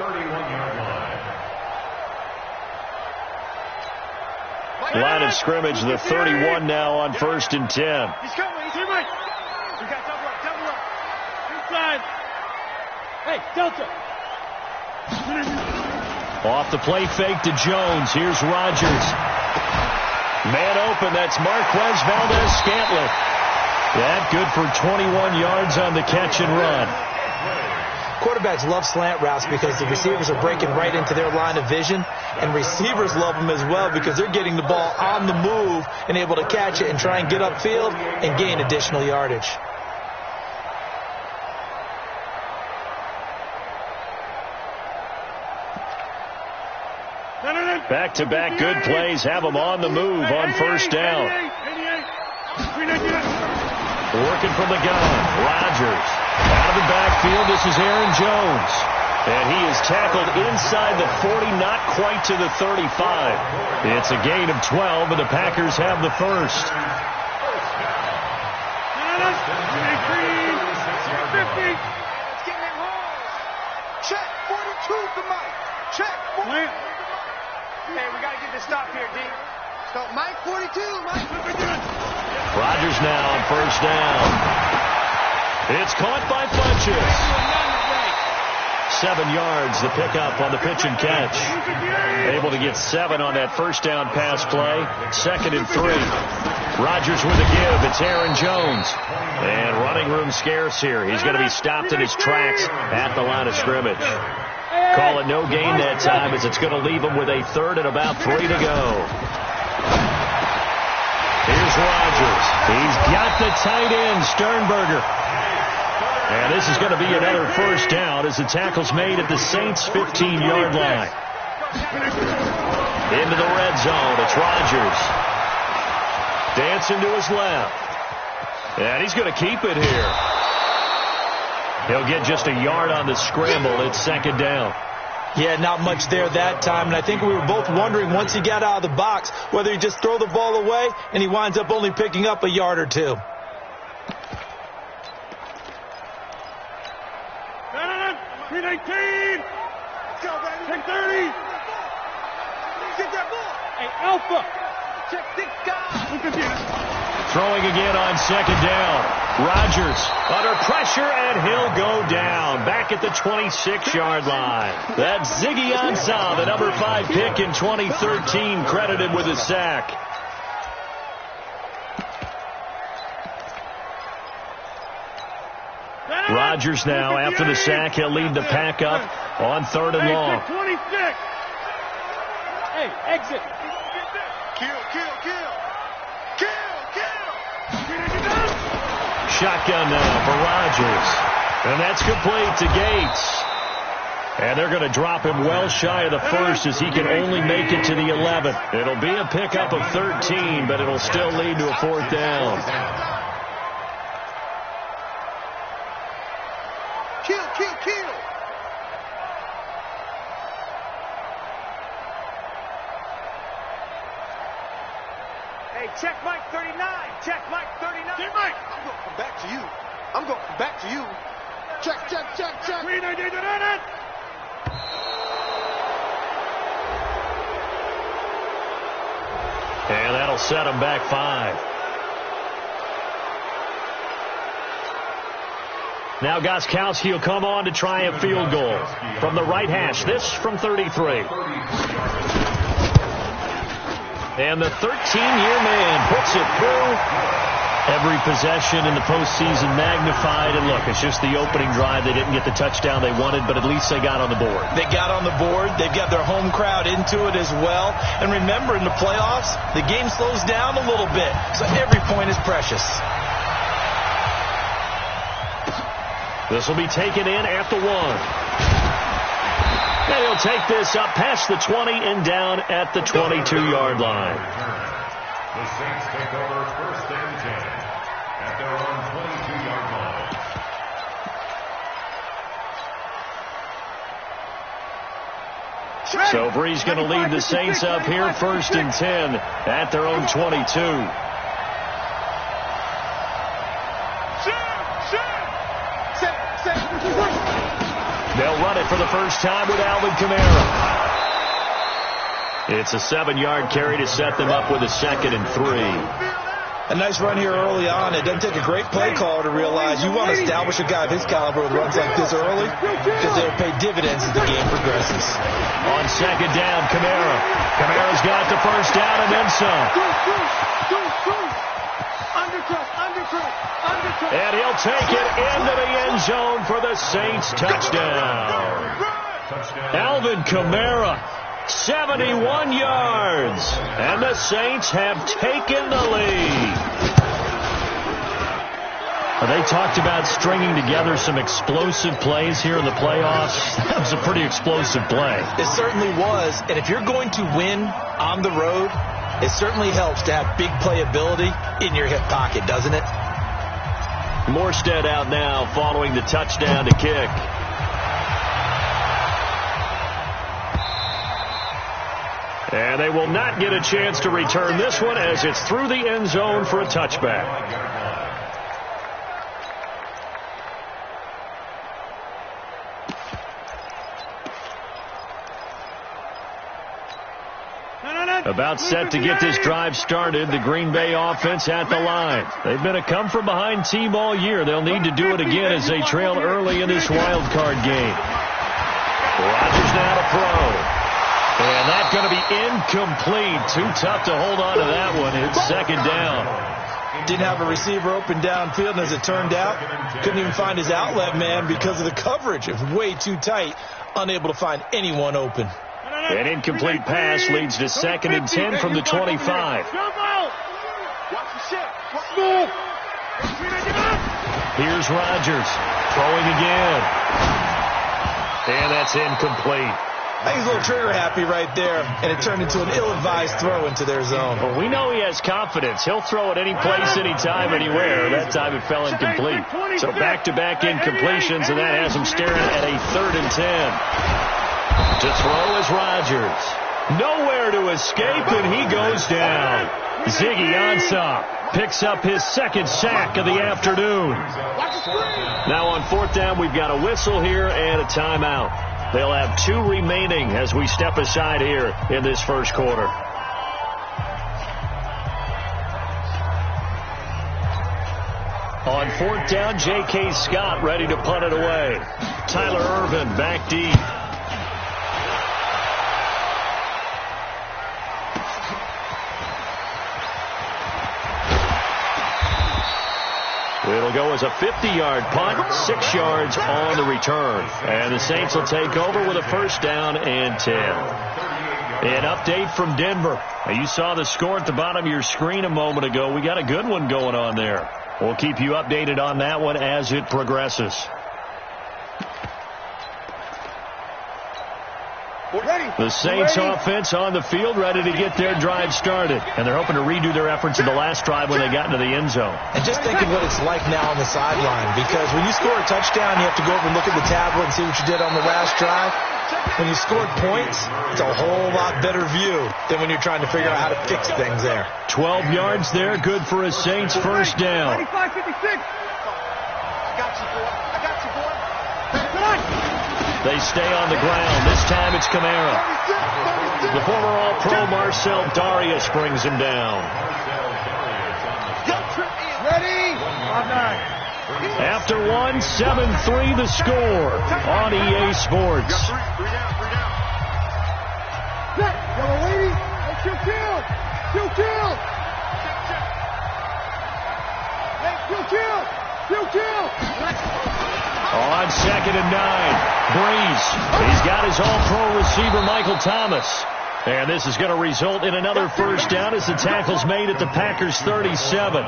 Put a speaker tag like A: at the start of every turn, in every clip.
A: 31-yard line.
B: Line of scrimmage, the 31 now on 1st and 10.
C: He's coming. He's here, Mike. You got double up, double up. Inside. Hey, Delta.
B: Off the play fake to Jones. Here's Rodgers. Man open. That's Marquez Valdez-Scantling. That good for 21 yards on the catch and run.
D: Quarterbacks love slant routes because the receivers are breaking right into their line of vision, and receivers love them as well because they're getting the ball on the move and able to catch it and try and get upfield and gain additional yardage.
B: Back-to-back good plays have them on the move on 1st down. Working from the gun. Rodgers out of the backfield. This is Aaron Jones. And he is tackled inside the 40, not quite to the 35. It's a gain of 12, and the Packers have the first.
C: 50.
E: Check 42 for Mike. Check 42.
C: Hey, we got to get this stop here, D.
E: Stop Mike 42, Mike.
B: Rodgers now on 1st down. It's caught by Funches. 7 yards, the pickup on the pitch and catch. Able to get 7 on that 1st down pass play. 2nd and 3. Rodgers with a give. It's Aaron Jones. And running room scarce here. He's going to be stopped in his tracks at the line of scrimmage. Call it no gain that time as it's going to leave him with a 3rd and about 3 to go. Here's Rodgers. He's got the tight end, Sternberger. And this is going to be another 1st down as the tackle's made at the Saints' 15-yard line. Into the red zone. It's Rodgers. Dancing to his left. And he's going to keep it here. He'll get just a yard on the scramble. It's 2nd down.
D: Yeah, not much there that time, and I think we were both wondering once he got out of the box whether he just throw the ball away, and he winds up only picking up a yard or 2.
C: 319.
E: Go, baby.
C: Check 30.
E: Get that ball.
C: Hey, Alpha.
E: Check 6 guys.
B: Throwing again on 2nd down. Rodgers under pressure, and he'll go down back at the 26-yard line. That's Ziggy Ansah, the number 5 pick in 2013, credited with a sack. Rodgers now, after the sack, he'll lead the pack up on 3rd and long.
C: 26. Hey, exit.
E: Kill.
B: Shotgun now for Rodgers. And that's complete to Gates. And they're going to drop him well shy of the 1st as he can only make it to the 11th. It'll be a pickup of 13, but it'll still lead to a 4th down.
E: Kill.
C: Hey, check Mike 39. Check Mike 39.
E: Check Mike. I'm going to come back to you. Check.
C: 319.
B: And that'll set him back 5. Now Gostkowski will come on to try a field goal from the right hash. This from 33. And the 13-year man puts it through. Every possession in the postseason magnified. And look, it's just the opening drive. They didn't get the touchdown they wanted, but at least they got on the board.
D: They got on the board. They've got their home crowd into it as well. And remember, in the playoffs, the game slows down a little bit. So every point is precious.
B: This will be taken in at the 1. And he'll take this up past the 20 and down at the 22-yard line.
A: The Saints take over 1st and 10 at their own 22-yard line.
B: So Bree's going to lead the Saints up here 1st and 10 at their own 22. They'll run it it for the first time with Alvin Kamara. It's a 7-yard carry to set them up with a 2nd and 3.
D: A nice run here early on. It doesn't take a great play caller to realize you want to establish a guy of his caliber with runs like this early because they'll pay dividends as the game progresses.
B: On 2nd down, Kamara. Kamara's got the first down and then some. And he'll take it into the end zone for the Saints touchdown. Alvin Kamara, 71 yards, and the Saints have taken the lead. They talked about stringing together some explosive plays here in the playoffs. That was a pretty explosive play.
D: It certainly was, and if you're going to win on the road, it certainly helps to have big playability in your hip pocket, doesn't it?
B: Morstead out now following the touchdown to kick. And they will not get a chance to return this one as it's through the end zone for a touchback. About set to get this drive started, the Green Bay offense at the line. They've been a come-from-behind team all year. They'll need to do it again as they trail early in this wild card game. Rodgers now to throw. And that's going to be incomplete. Too tough to hold on to that one. It's 2nd down.
D: Didn't have a receiver open downfield, and as it turned out, couldn't even find his outlet man because of the coverage. It was way too tight, unable to find anyone open.
B: An incomplete pass leads to 2nd and 10 from the 25. Here's Rodgers throwing again. And that's incomplete.
D: I think he's a little trigger happy right there, and it turned into an ill-advised throw into their zone.
B: Well, we know he has confidence. He'll throw it any place, anytime, anywhere. That time it fell incomplete. So back-to-back incompletions, and that has him staring at a 3rd and 10. To throw is Rodgers. Nowhere to escape, and he goes down. Ziggy Ansah picks up his 2nd sack of the afternoon. Now on 4th down, we've got a whistle here and a timeout. They'll have 2 remaining as we step aside here in this first quarter. On 4th down, J.K. Scott ready to punt it away. Tyler Ervin back deep. It'll go as a 50-yard punt, 6 yards on the return. And the Saints will take over with a 1st down and 10. An update from Denver. You saw the score at the bottom of your screen a moment ago. We got a good one going on there. We'll keep you updated on that one as it progresses. The Saints offense on the field ready to get their drive started. And they're hoping to redo their efforts in the last drive when they got into the end zone.
D: And just think of what it's like now on the sideline, because when you score a touchdown, you have to go over and look at the tablet and see what you did on the last drive. When you scored points, it's a whole lot better view than when you're trying to figure out how to fix things there.
B: 12 yards there, good for a Saints first down.
C: 95-56.
B: They stay on the ground. This time it's Kamara. The former All-Pro Marcel Darius brings him down.
C: Ready?
B: After one, 7-3 the score on EA Sports.
C: Yellow lady. Kill.
B: On 2nd and 9, Breeze. He's got his all-pro receiver, Michael Thomas. And this is going to result in another first down as the tackle's made at the Packers' 37.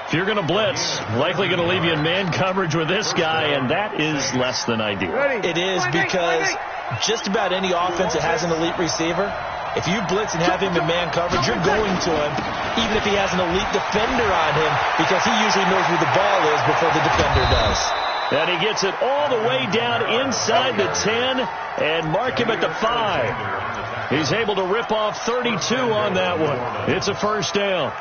B: If you're going to blitz, likely going to leave you in man coverage with this guy, and that is less than ideal.
D: It is, because just about any offense that has an elite receiver, if you blitz and have him in man coverage, you're going to him, even if he has an elite defender on him, because he usually knows where the ball is before the defender does.
B: And he gets it all the way down inside the 10 and mark him at the 5. He's able to rip off 32 on that one. It's a first down.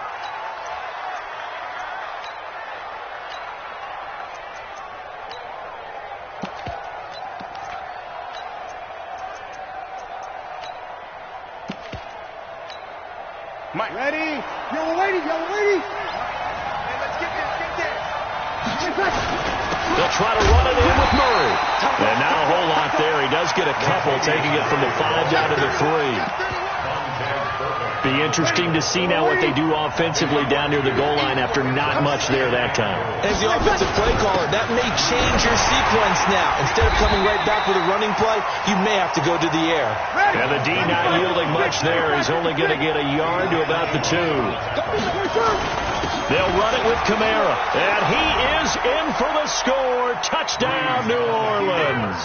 C: Mike. Ready? Yellow lady, yellow lady.
E: Hey, let's get there.
B: They'll try to run it in with Murray. And not a whole lot there. He does get a couple, taking it from the 5 down to the 3. Be interesting to see now what they do offensively down near the goal line after not much there that time.
D: As the offensive play caller, that may change your sequence now. Instead of coming right back with a running play, you may have to go to the air.
B: And the D not yielding much there. He's only going to get a yard to about the 2. They'll run it with Kamara. And he is in for the score. Touchdown, New Orleans.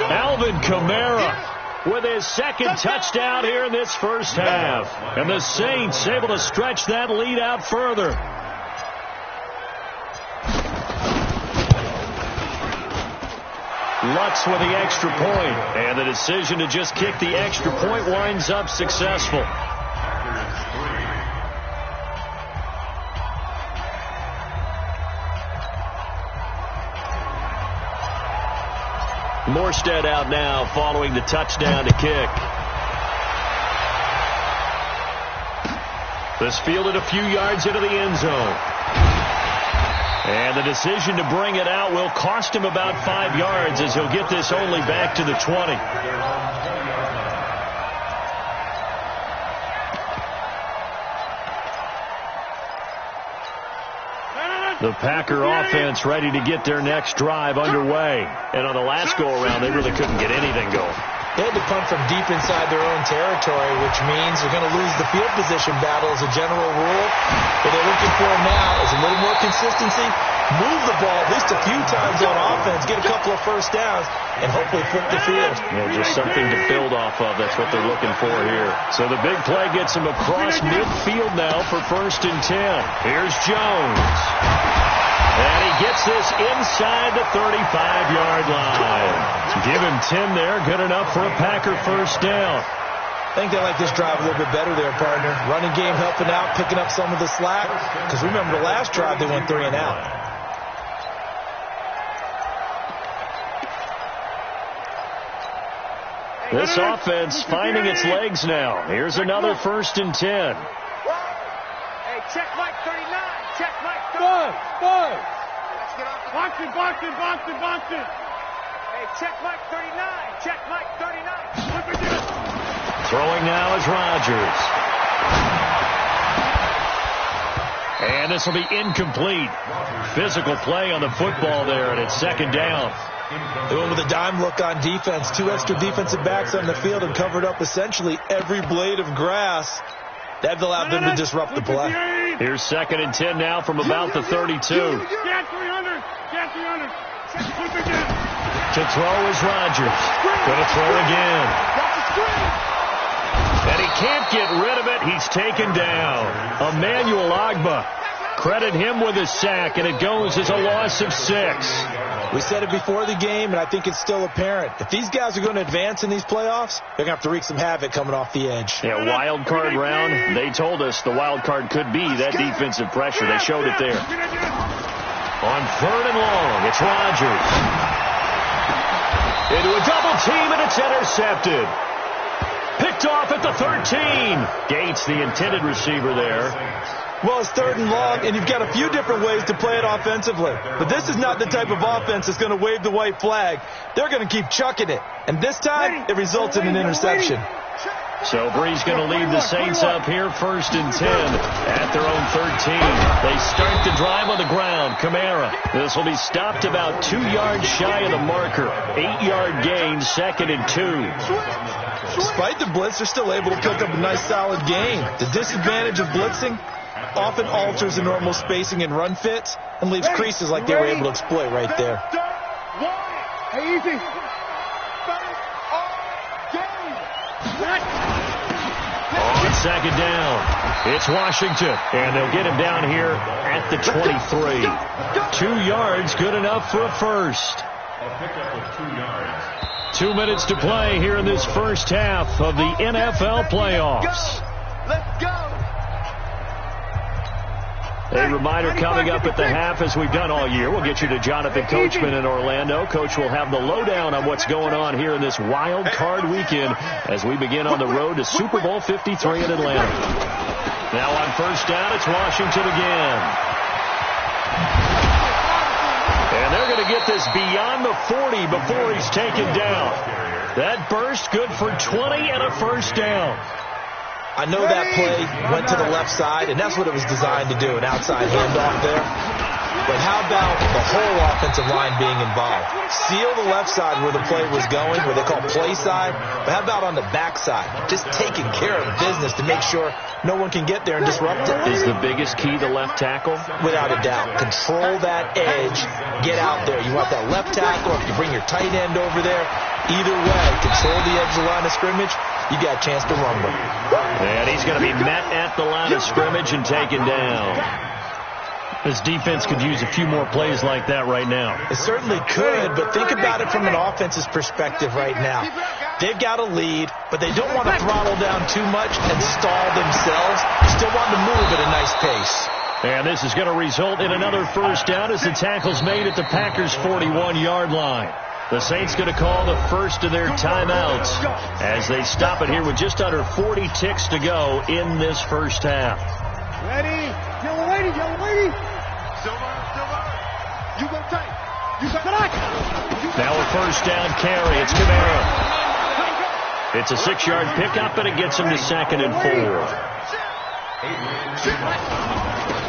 B: Alvin Kamara with his second touchdown here in this first half. And the Saints able to stretch that lead out further. Lutz with the extra point. And the decision to just kick the extra point winds up successful. Morstead out now following the touchdown to kick. This fielded a few yards into the end zone. And the decision to bring it out will cost him about 5 yards as he'll get this only back to the 20. The Packer offense ready to get their next drive underway. And on the last go-around, they really couldn't get anything going.
D: They had to punt from deep inside their own territory, which means they're going to lose the field position battle as a general rule. What they're looking for now is a little more consistency, move the ball at least a few times on offense, get a couple of first downs, and hopefully flip the field.
B: Yeah, just something to build off of. That's what they're looking for here. So the big play gets them across midfield now for 1st and 10. Here's Jones. And he gets this inside the 35-yard line. Give him 10 there. Good enough for a Packer first down.
D: I think they like this drive a little bit better there, partner. Running game helping out, picking up some of the slack. Because remember, the last drive they went 3 and out.
B: This offense finding its legs now. Here's another 1st and 10.
E: Hey, check Mike 39. Check Mike 39.
C: Bud.
E: Let's get off the
C: Box it.
E: Hey, check Mike 39. Check Mike 39.
C: Look at this.
B: Throwing now is Rodgers. And this will be incomplete. Physical play on the football there, and it's 2nd down.
D: They went with a dime look on defense. 2 extra defensive backs on the field and covered up essentially every blade of grass. That allowed them to disrupt the play.
B: Here's 2nd and 10 now from about the 32.
C: Get 300.
B: To throw is Rodgers. Going to throw again. And he can't get rid of it. He's taken down. Emmanuel Ogbah. Credit him with a sack, and it goes as a loss of 6.
D: We said it before the game, and I think it's still apparent. If these guys are going to advance in these playoffs, they're going to have to wreak some havoc coming off the edge.
B: Yeah, wild card round. They told us the wild card could be that defensive pressure. They showed it there. On 3rd and long, it's Rodgers. Into a double team, and it's intercepted. Picked off at the 13. Gates, the intended receiver there.
D: Well, it's 3rd and long, and you've got a few different ways to play it offensively. But this is not the type of offense that's going to wave the white flag. They're going to keep chucking it. And this time, it results in an interception.
B: So Bree's going to lead the Saints up here 1st and 10 at their own 13. They start the drive on the ground. Kamara. This will be stopped about 2 yards shy of the marker. 8-yard gain, 2nd and 2.
D: Despite the blitz, they're still able to pick up a nice solid gain. The disadvantage of blitzing often alters the normal spacing and run fits and leaves creases like they were able to exploit right there.
C: Hey, easy.
B: On 2nd down, it's Washington, and they'll get him down here at the 23. 2 yards, good enough for a first.
A: A pickup of 2 yards.
B: 2 minutes to play here in this first half of the NFL playoffs.
E: Let's go.
B: A reminder coming up at the half, as we've done all year. We'll get you to Jonathan Coachman in Orlando. Coach will have the lowdown on what's going on here in this wild card weekend as we begin on the road to Super Bowl 53 in Atlanta. Now on first down, it's Washington again. And they're going to get this beyond the 40 before he's taken down. That burst good for 20 and a first down.
D: I know that play went to the left side, and that's what it was designed to do, an outside handoff there. But how about the whole offensive line being involved? Seal the left side where the play was going, where they call play side. But how about on the back side? Just taking care of business to make sure no one can get there and disrupt it.
B: Is the biggest key the left tackle?
D: Without a doubt. Control that edge. Get out there. You want that left tackle, if you bring your tight end over there, either way, control the edge of the line of scrimmage, you got a chance to rumble.
B: And he's going to be met at the line of scrimmage and taken down. This defense could use a few more plays like that right now.
D: It certainly could, but think about it from an offense's perspective right now. They've got a lead, but they don't want to throttle down too much and stall themselves. They still want to move at a nice pace.
B: And this is going to result in another first down as the tackle's made at the Packers' 41-yard line. The Saints going to call the first of their timeouts as they stop it here with just under 40 ticks to go in this first half.
C: Ready? Yellow lady, yellow lady. Silver. You go tight. You go tight.
B: Now a first down carry. It's Kamara. It's a 6-yard pickup, and it gets him to 2nd and 4.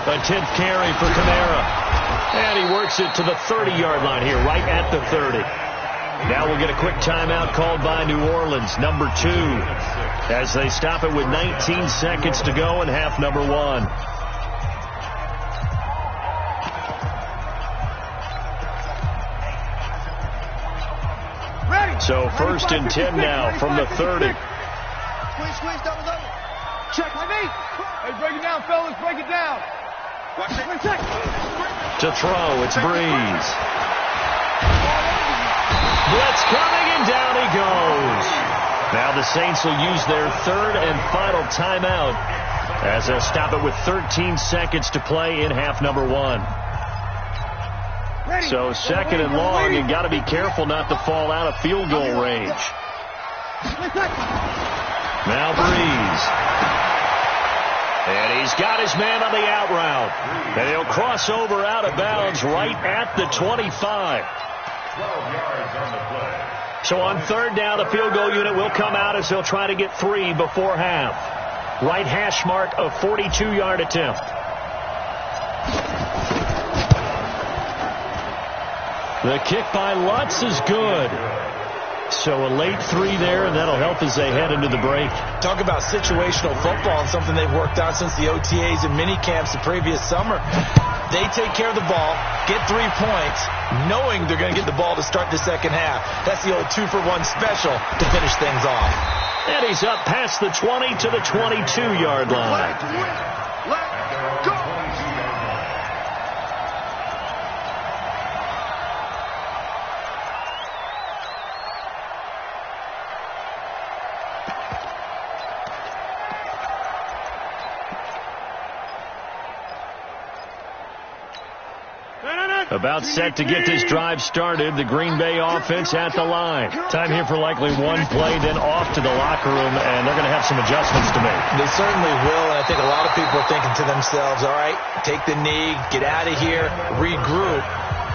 B: A 10th carry for Kamara. And he works it to the 30-yard line here, right at the 30. Now we'll get a quick timeout called by New Orleans, number 2, as they stop it with 19 seconds to go in half number 1. So first and 10 now from the 30.
E: Squeeze, double.
C: Check my knee. Hey, break it down, fellas. Break it down. Check.
B: To throw, it's Breeze. Blitz coming, and down he goes. Now the Saints will use their third and final timeout as they'll stop it with 13 seconds to play in half number 1. So 2nd and long, and got to be careful not to fall out of field goal range. Now Breeze. And he's got his man on the out route. And he'll cross over out of bounds right at the 25.
A: 12 yards on the play.
B: So on third down, the field goal unit will come out as they'll try to get 3 before half. Right hash mark, a 42-yard attempt. The kick by Lutz is good. So a late 3 there, and that'll help as they head into the break.
D: Talk about situational football and something they've worked on since the OTAs and mini camps the previous summer. They take care of the ball, get 3 points, knowing they're going to get the ball to start the second half. That's the old 2-for-1 special to finish things off.
B: And he's up past the 20 to the 22-yard line.
E: Let go.
B: About set to get this drive started. The Green Bay offense at the line. Time here for likely one play, then off to the locker room, and they're going to have some adjustments to make.
D: They certainly will, and I think a lot of people are thinking to themselves, all right, take the knee, get out of here, regroup.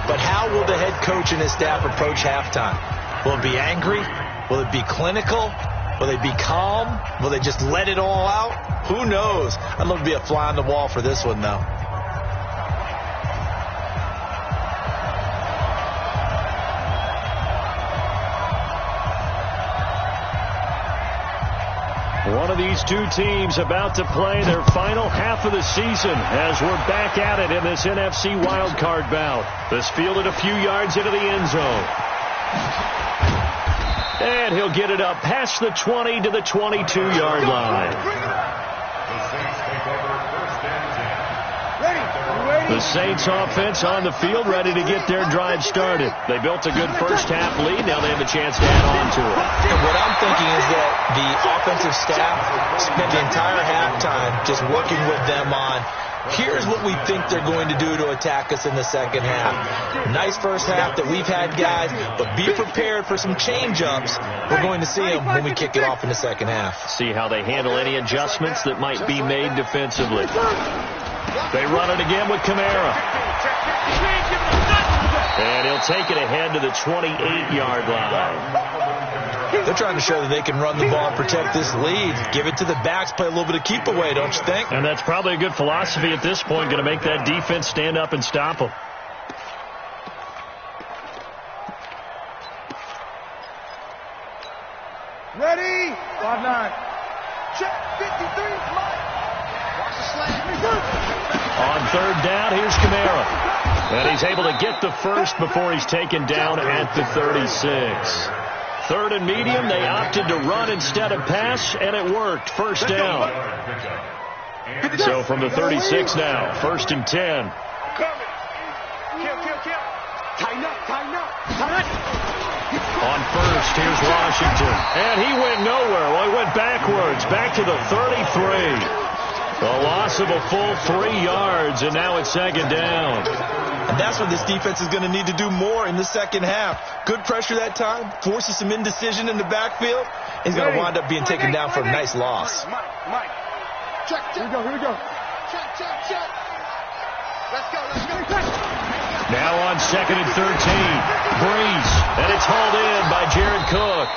D: But how will the head coach and his staff approach halftime? Will it be angry? Will it be clinical? Will they be calm? Will they just let it all out? Who knows? I'd love to be a fly on the wall for this one, though.
B: One of these two teams about to play their final half of the season as we're back at it in this NFC wildcard bout. This fielded a few yards into the end zone. And he'll get it up past the 20 to the 22-yard line. The Saints offense on the field ready to get their drive started. They built a good first half lead. Now they have a chance to add on to it.
D: And what I'm thinking is that The offensive staff spent the entire halftime just working with them on, here's what we think they're going to do to attack us in the second half. Nice first half that we've had, guys, but be prepared for some change-ups. We're going to see them when we kick it off in the second half.
B: See how they handle any adjustments that might be made defensively. They run it again with Kamara. And he'll take it ahead to the 28-yard line.
D: They're trying to show that they can run the ball and protect this lead. Give it to the backs, play a little bit of keep away, don't you think?
B: And that's probably a good philosophy at this point, going to make that defense stand up and stop them.
C: Ready? 5-9. Check 53. Watch the slant.
B: On third down, here's Kamara. And he's able to get the first before he's taken down at the 36. Third and medium, they opted to run instead of pass, and it worked. First down. So from the 36 now, first and 10. On first, here's Washington. And he went nowhere. Well, he went backwards, back to the 33. A loss of a full 3 yards, and now it's second down.
D: And that's what this defense is going to need to do more in the second half. Good pressure that time, forces some indecision in the backfield. He's going to wind up being taken down for a nice loss.
C: Mike. Check. Here we go. Check. Let's go.
B: Now on second and 13. Breeze, and it's hauled in by Jared Cook.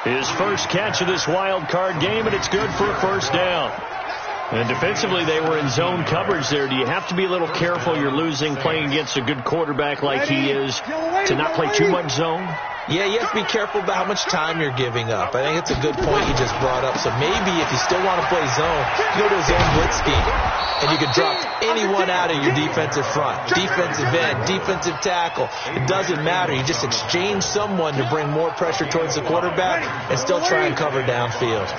B: His first catch of this wild card game, and it's good for a first down. And defensively, they were in zone coverage there. Do you have to be a little careful? You're losing playing against a good quarterback like he is to not play too much zone?
D: Yeah, you have to be careful about how much time you're giving up. I think it's a good point you just brought up. So maybe if you still want to play zone, go to a zone blitz scheme. And you can drop anyone out of your defensive front. Defensive end, defensive tackle. It doesn't matter. You just exchange someone to bring more pressure towards the quarterback and still try and cover downfield.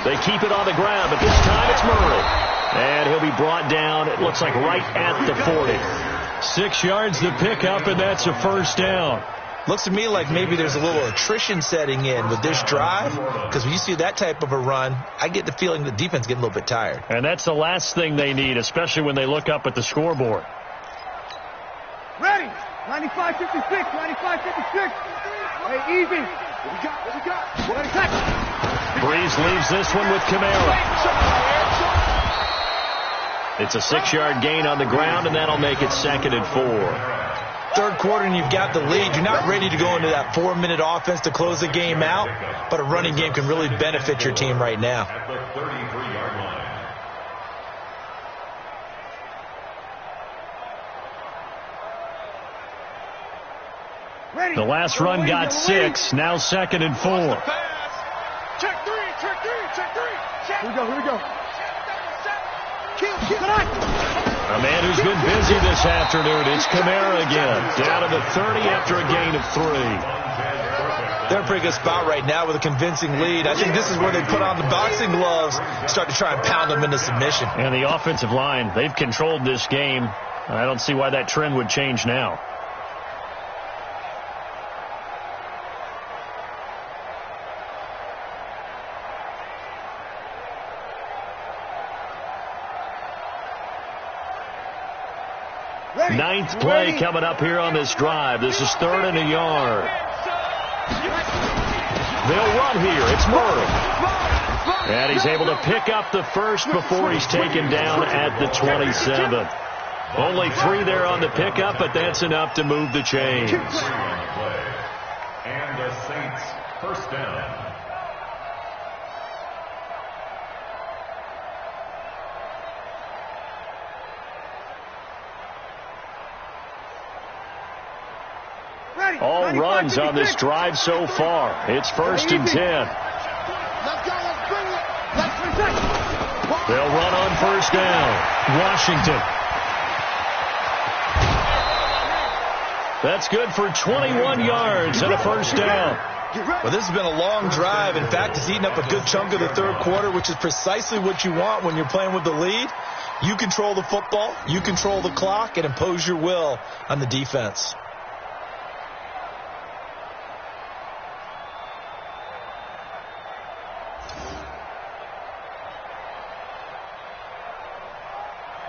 B: They keep it on the ground, but this time it's Murray. And he'll be brought down, it looks like right at the 40. 6 yards to pick up, and that's a first down.
D: Looks to me like maybe there's a little attrition setting in with this drive, because when you see that type of a run, I get the feeling the defense getting a little bit tired.
B: And that's the last thing they need, especially when they look up at the scoreboard.
C: Ready? 95-56, 95-56. Hey, easy. What we got?
B: Breeze leaves this one with Kamara. It's a 6-yard gain on the ground, and that'll make it second and 4.
D: Third quarter, and you've got the lead. You're not ready to go into that 4-minute offense to close the game out, but a running game can really benefit your team right now.
A: At the 33-yard line.
B: The last run got 6. Now second and 4.
C: Check three. Here we go.
B: A man who's been busy this afternoon. It's Kamara again. Down to the 30 after a gain of 3.
D: They're in a pretty good spot right now with a convincing lead. I think this is where they put on the boxing gloves, start to try and pound them into submission.
B: And the offensive line, they've controlled this game. I don't see why that trend would change now. Ninth play coming up here on this drive. This is 3rd and a yard. They'll run here. It's Murray. And he's able to pick up the first before he's taken down at the 27. Only 3 there on the pickup, but that's enough to move the chains.
A: And the Saints first down.
B: All runs on this drive so far. It's 1st and 10. They'll run on first down. Washington. That's good for 21 yards and a first down.
D: Well, this has been a long drive. In fact, it's eaten up a good chunk of the third quarter, which is precisely what you want when you're playing with the lead. You control the football, you control the clock, and impose your will on the defense.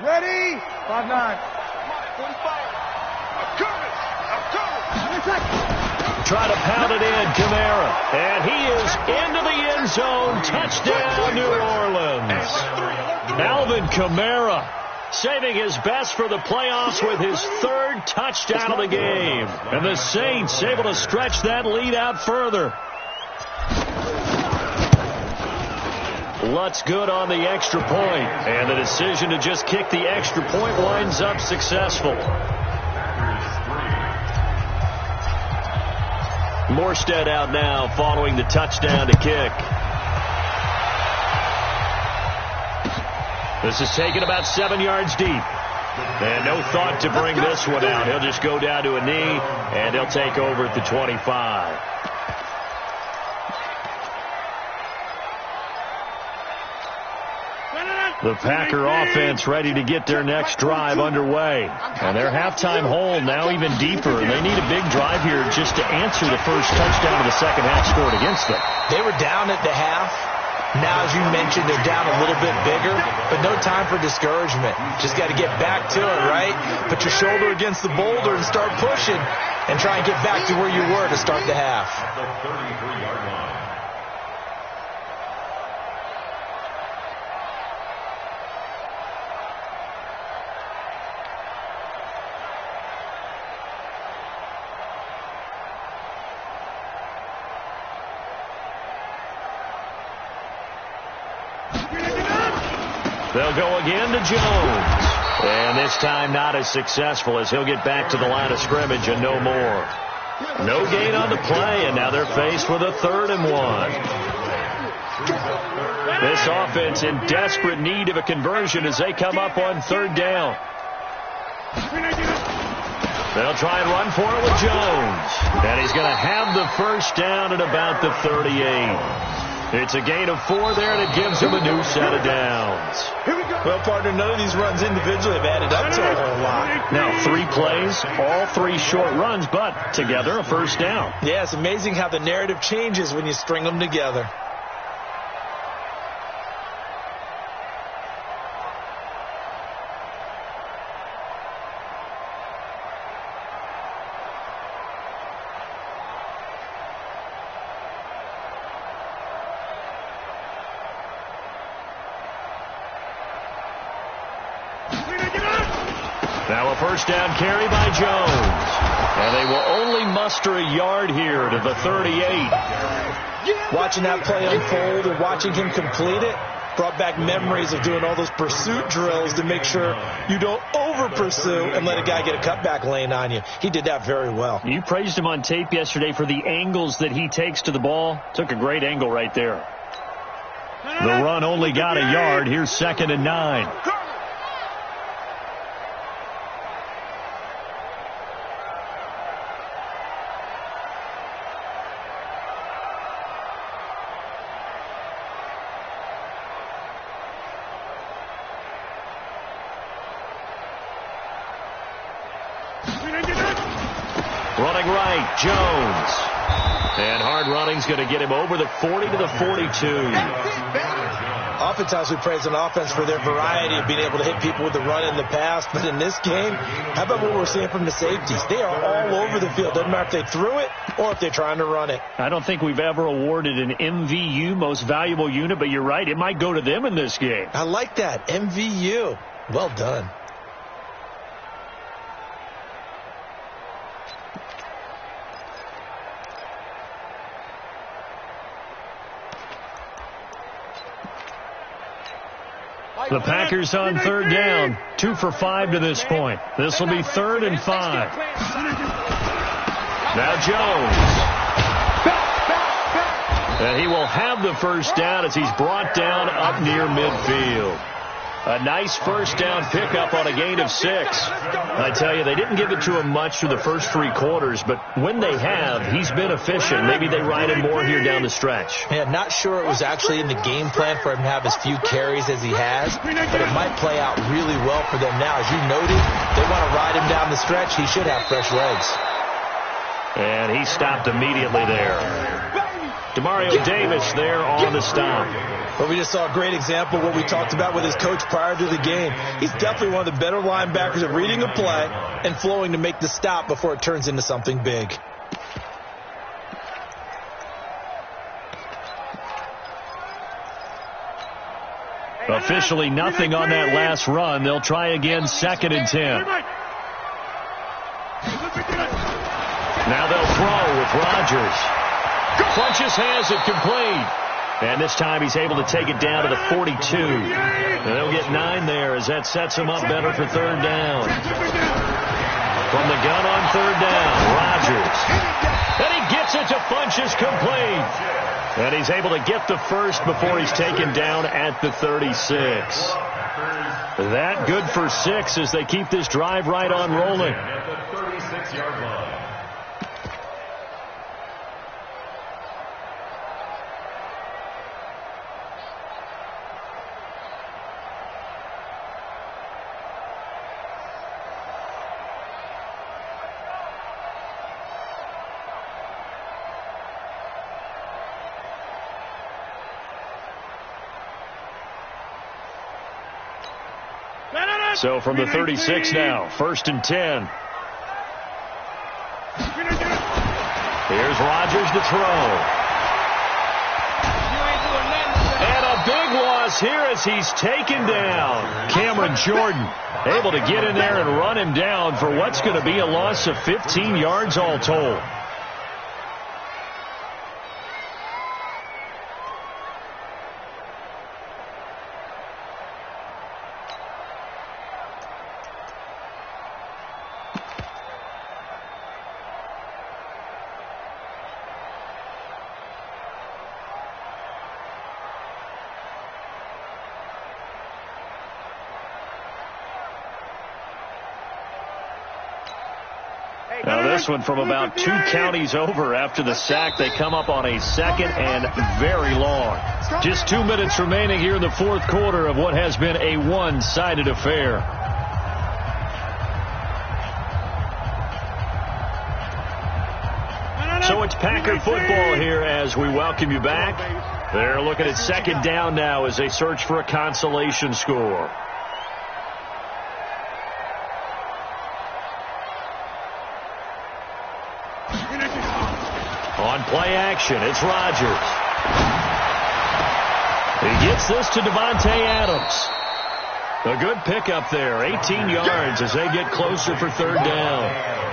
C: Ready? 5-9.
E: 45. I'm coming.
B: Try to pound it in, Kamara. And he is into the end zone. Touchdown, New Orleans. Alvin Kamara saving his best for the playoffs with his third touchdown of the game. And the Saints able to stretch that lead out further. Lutz good on the extra point. And the decision to just kick the extra point winds up successful. Morstead out now following the touchdown to kick. This is taken about 7 yards deep. And no thought to bring this one out. He'll just go down to a knee, and he'll take over at the 25. The Packer offense ready to get their next drive underway. And their halftime hole now even deeper, and they need a big drive here just to answer the first touchdown of the second half scored against them.
D: They were down at the half. Now, as you mentioned, they're down a little bit bigger, but no time for discouragement. Just got to get back to it, right? Put your shoulder against the boulder and start pushing and try and get back to where you were to start the half.
A: The 33-yard line.
B: They'll go again to Jones. And this time not as successful as he'll get back to the line of scrimmage and no more. No gain on the play, and now they're faced with a 3rd and 1. This offense in desperate need of a conversion as they come up on 3rd down. They'll try and run for it with Jones. And he's going to have the first down at about the 38. It's a gain of 4 there, and it gives him a new set of downs.
D: Well, partner, none of these runs individually have added up to a whole lot.
B: Now, 3 plays, all 3 short runs, but together a first down.
D: Yeah, it's amazing how the narrative changes when you string them together.
B: Now a first down carry by Jones. And they will only muster a yard here to the 38.
D: Watching that play unfold and watching him complete it brought back memories of doing all those pursuit drills to make sure you don't over-pursue and let a guy get a cutback lane on you. He did that very well.
B: You praised him on tape yesterday for the angles that he takes to the ball. Took a great angle right there. The run only got a yard. Here's 2nd and 9. Running right, Jones. And hard running's going to get him over the 40 to the 42.
D: Oftentimes we praise an offense for their variety of being able to hit people with the run in the pass. But in this game, how about what we're seeing from the safeties? They are all over the field. Doesn't matter if they threw it or if they're trying to run it.
B: I don't think we've ever awarded an MVU, most valuable unit, but you're right. It might go to them in this game.
D: I like that. MVU. Well done.
B: The Packers on 3rd down. 2 for 5 to this point. This will be 3rd and 5. Now Jones. And he will have the first down as he's brought down up near midfield. A nice first down pickup on a gain of 6. I tell you, they didn't give it to him much through the first 3 quarters, but when they have, he's been efficient. Maybe they ride him more here down the stretch.
D: Yeah, not sure it was actually in the game plan for him to have as few carries as he has, but it might play out really well for them now. As you noted, they want to ride him down the stretch. He should have fresh legs.
B: And he stopped immediately there. Demario Davis there on the stop.
D: But we just saw a great example of what we talked about with his coach prior to the game. He's definitely one of the better linebackers at reading a play and flowing to make the stop before it turns into something big.
B: Officially nothing on that last run. They'll try again, 2nd and 10. Now they'll throw with Rodgers. Funches has it complete. And this time he's able to take it down to the 42. And they'll get 9 there as that sets him up better for 3rd down. From the gun on 3rd down, Rodgers. And he gets it to Funches complete. And he's able to get the first before he's taken down at the 36. That good for 6 as they keep this drive right on rolling.
A: At the 36-yard line.
B: So from the 36 now, 1st and 10. Here's Rodgers to throw. And a big loss here as he's taken down. Cameron Jordan able to get in there and run him down for what's going to be a loss of 15 yards all told. Now this one from about 2 counties over after the sack. They come up on a 2nd and very long. Just 2 minutes remaining here in the 4th quarter of what has been a one-sided affair. So it's Packer football here as we welcome you back. They're looking at 2nd down now as they search for a consolation score. On play action, it's Rodgers. He gets this to Devontae Adams. A good pickup there, 18 yards as they get closer for 3rd down.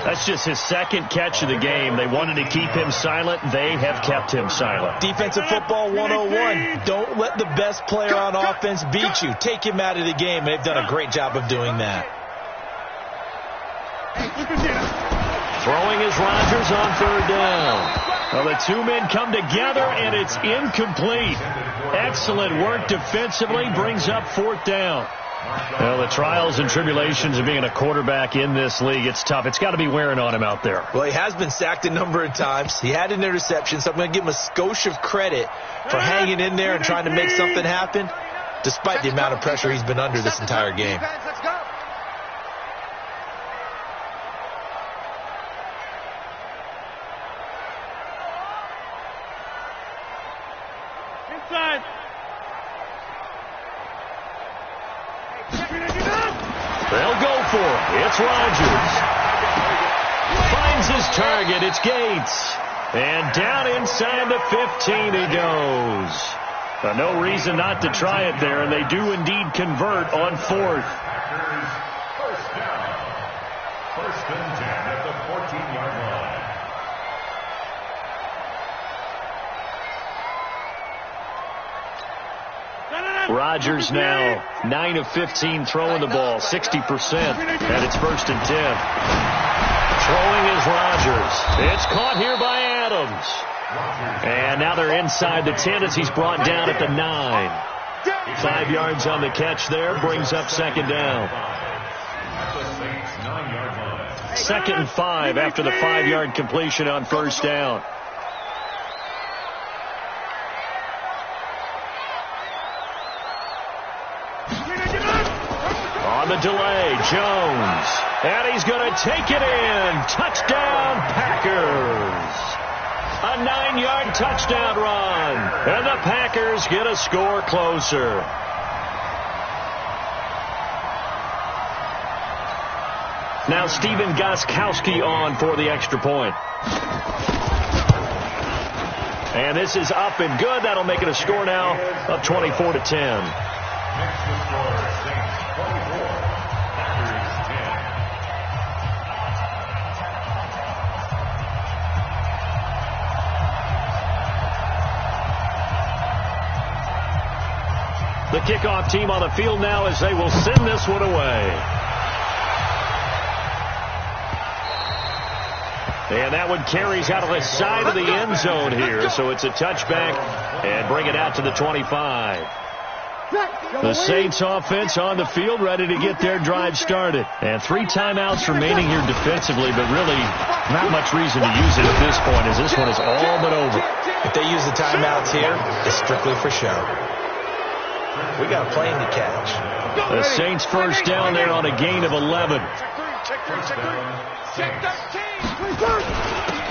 B: That's just his 2nd catch of the game. They wanted to keep him silent. They have kept him silent.
D: Defensive football 101. Don't let the best player on offense beat you. Take him out of the game. They've done a great job of doing that.
B: Throwing is Rodgers on 3rd down. Well, the 2 men come together, and it's incomplete. Excellent work defensively, brings up 4th down. Well, the trials and tribulations of being a quarterback in this league, it's tough. It's got to be wearing on him out there.
D: Well, he has been sacked a number of times. He had an interception, so I'm going to give him a skosh of credit for hanging in there and trying to make something happen, despite the amount of pressure he's been under this entire game.
E: Let's go.
C: Inside.
B: They'll go for it. It's Rodgers. Finds his target. It's Gates. And down inside the 15 he goes. No reason not to try it there, and they do indeed convert on 4th.
A: First down. 1st and 10 at the 14-yard line.
B: Rodgers now 9 of 15 throwing the ball, 60%, and it's 1st and 10. Throwing is Rodgers. It's caught here by Adams. And now they're inside the 10 as he's brought down at the 9. 5 yards on the catch there, brings up second down.
A: At the Saints' 9-yard line.
B: 2nd and 5 after the 5-yard completion on first down. On the delay, Jones. And he's going to take it in. Touchdown, Packers. A 9-yard touchdown run. And the Packers get a score closer. Now Steven Gostkowski on for the extra point. And this is up and good. That'll make it a score now of 24-10.
A: Makes the score Saints 24, Packers 10.
B: The kickoff team on the field now as they will send this one away. And that one carries out of the side of the end zone here. So it's a touchback and bring it out to the 25. The Saints offense on the field ready to get their drive started. And 3 timeouts remaining here defensively, but really not much reason to use it at this point as this one is all but over.
D: If they use the timeouts here, it's strictly for show. We got a plane to catch.
B: The Saints first down there on a gain of 11.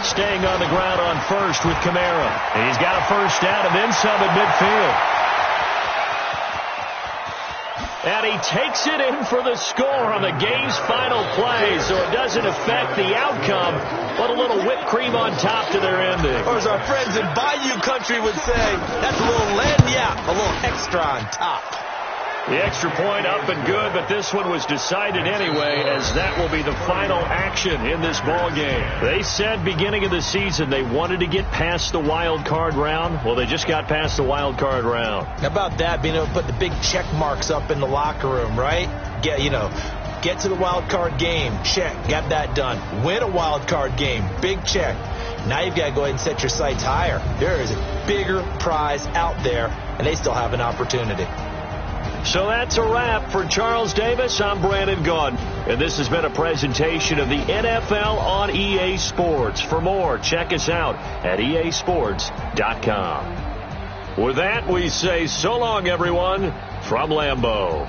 B: Staying on the ground on first with Kamara. And he's got a first down and then some at midfield. And he takes it in for the score on the game's final play, so it doesn't affect the outcome, but a little whipped cream on top to their ending.
D: Or as our friends in Bayou Country would say, that's a little lagniappe, a little extra on top.
B: The extra point up and good, but this one was decided anyway, as that will be the final action in this ball game. They said beginning of the season they wanted to get past the wild card round. Well, they just got past the wild card round.
D: How about that, being able to put the big check marks up in the locker room, right? Get to the wild card game, check, got that done. Win a wild card game, big check. Now you've got to go ahead and set your sights higher. There is a bigger prize out there, and they still have an opportunity.
B: So that's a wrap for Charles Davis. I'm Brandon Gaudin, and this has been a presentation of the NFL on EA Sports. For more, check us out at easports.com. With that, we say so long, everyone, from Lambeau.